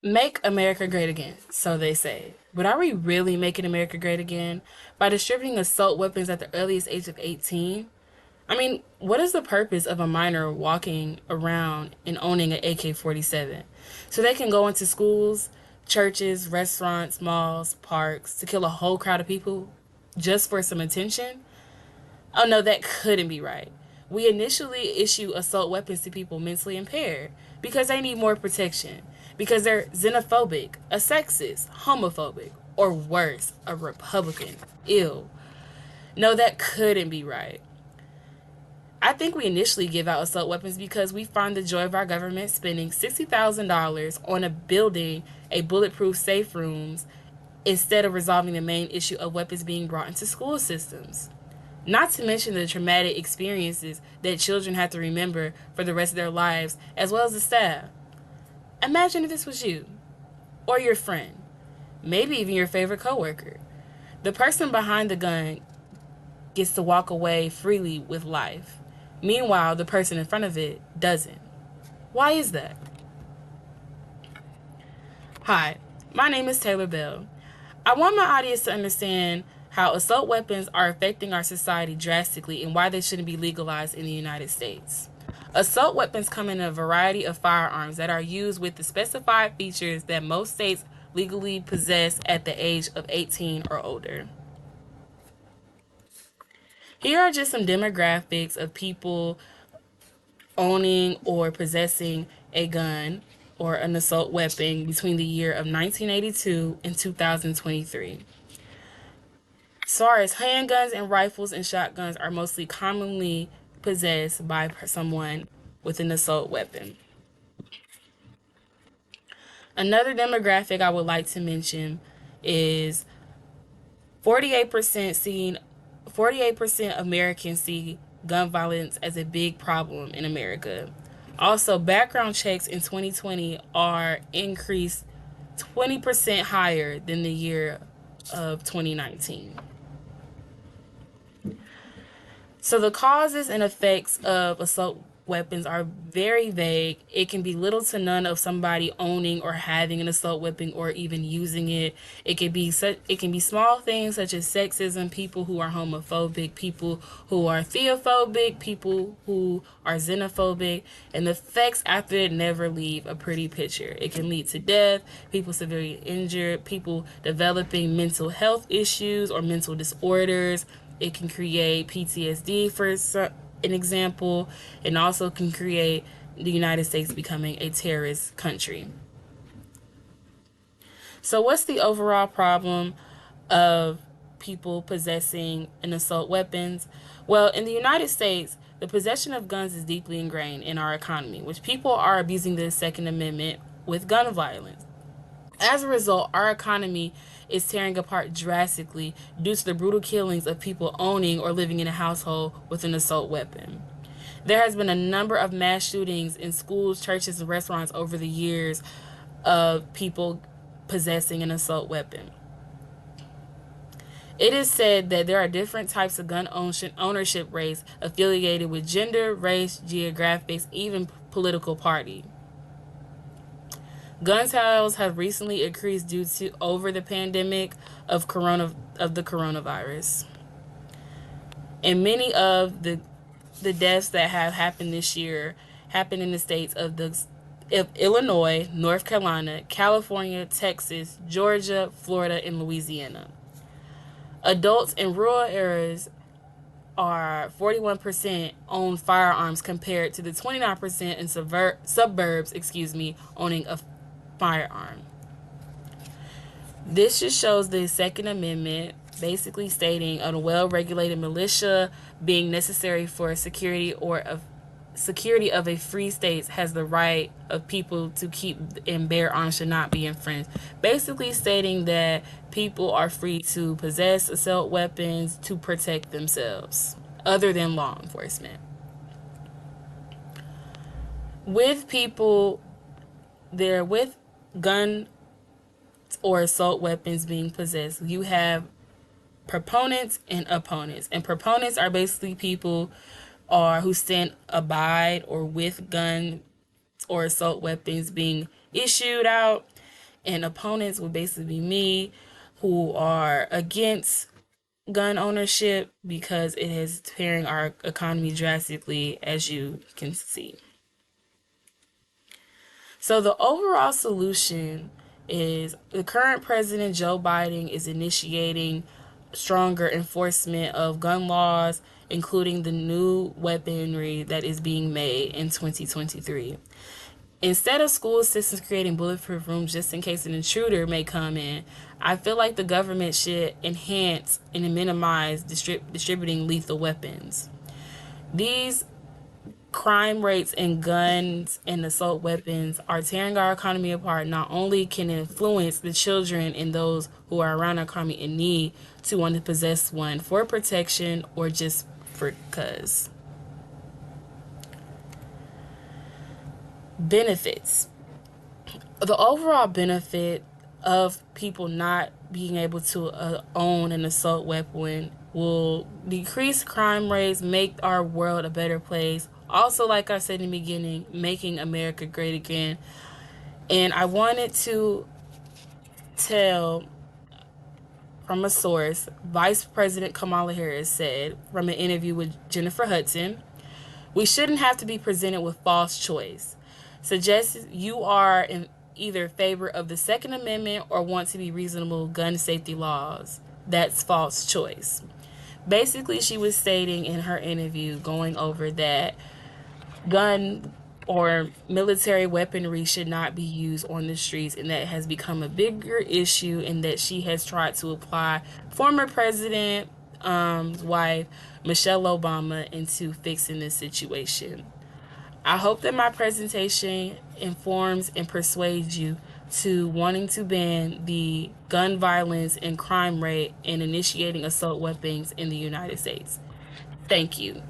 Make America great again, so they say. But are we really making America great again by distributing assault weapons at the earliest age of 18? I mean, what is the purpose of a minor walking around and owning an AK 47? So they can go into schools, churches, restaurants, malls, parks to kill a whole crowd of people just for some attention? Oh no, that couldn't be right. We initially issue assault weapons to people mentally impaired because they need more protection, because they're xenophobic, a sexist, homophobic, or worse, a Republican. Ew. No, that couldn't be right. I think we initially give out assault weapons because we find the joy of our government spending $60,000 on a building a bulletproof safe rooms instead of resolving the main issue of weapons being brought into school systems. Not to mention the traumatic experiences that children have to remember for the rest of their lives, as well as the staff. Imagine if this was you, or your friend, maybe even your favorite coworker. The person behind the gun gets to walk away freely with life. Meanwhile, the person in front of it doesn't. Why is that? Hi, my name is Taylor Bell. I want my audience to understand how assault weapons are affecting our society drastically and why they shouldn't be legalized in the United States. Assault weapons come in a variety of firearms that are used with the specified features that most states legally possess at the age of 18 or older. Here are just some demographics of people owning or possessing a gun or an assault weapon between the year of 1982 and 2023. As far as handguns and rifles and shotguns are mostly commonly possessed by someone with an assault weapon. Another demographic I would like to mention is 48% seeing 48% Americans see gun violence as a big problem in America. Also, background checks in 2020 are increased 20% higher than the year of 2019. So the causes and effects of assault weapons are very vague. It can be little to none of somebody owning or having an assault weapon or even using it. It can be small things such as sexism, people who are homophobic, people who are theophobic, people who are xenophobic, and the effects after it never leave a pretty picture. It can lead to death, people severely injured, people developing mental health issues or mental disorders. It can create PTSD for an example, and also can create the United States becoming a terrorist country. So, what's the overall problem of people possessing an assault weapons? Well, in the United States, the possession of guns is deeply ingrained in our economy, which people are abusing the Second Amendment with gun violence. As a result, our economy is tearing apart drastically due to the brutal killings of people owning or living in a household with an assault weapon. There has been a number of mass shootings in schools, churches, and restaurants over the years of people possessing an assault weapon. It is said that there are different types of gun ownership rates affiliated with gender, race, geographics, even political party. Gun sales have recently increased due to over the pandemic of the coronavirus. And many of the deaths that have happened this year happened in the states of Illinois, North Carolina, California, Texas, Georgia, Florida, and Louisiana. Adults in rural areas are 41% own firearms compared to the 29% in suburbs, owning a firearm. This just shows the Second Amendment basically stating a well-regulated militia being necessary for security of a free state has the right of people to keep and bear arms should not be infringed. Basically stating that people are free to possess assault weapons to protect themselves, other than law enforcement. With people there with gun or assault weapons being possessed, you have proponents and opponents. And proponents are basically people who stand abide or with gun or assault weapons being issued out. And opponents would basically be me, who are against gun ownership because it is tearing our economy drastically, as you can see. So the overall solution is the current president, Joe Biden, is initiating stronger enforcement of gun laws, including the new weaponry that is being made in 2023. Instead of school systems creating bulletproof rooms just in case an intruder may come in, I feel like the government should enhance and minimize distributing lethal weapons. These crime rates and guns and assault weapons are tearing our economy apart. Not only can it influence the children and those who are around our economy in need to want to possess one for protection or just for cause. Benefits. The overall benefit of people not being able to own an assault weapon will decrease crime rates, make our world a better place. Also, like I said in the beginning, making America great again. And I wanted to tell from a source, Vice President Kamala Harris said from an interview with Jennifer Hudson, we shouldn't have to be presented with false choice. Suggests you are in either favor of the Second Amendment or want to be reasonable gun safety laws. That's false choice. Basically, she was stating in her interview, going over that gun or military weaponry should not be used on the streets, and that has become a bigger issue, and that she has tried to apply former president wife Michelle Obama into fixing this situation. I hope that my presentation informs and persuades you to wanting to ban the gun violence and crime rate and initiating assault weapons in the United States. Thank you.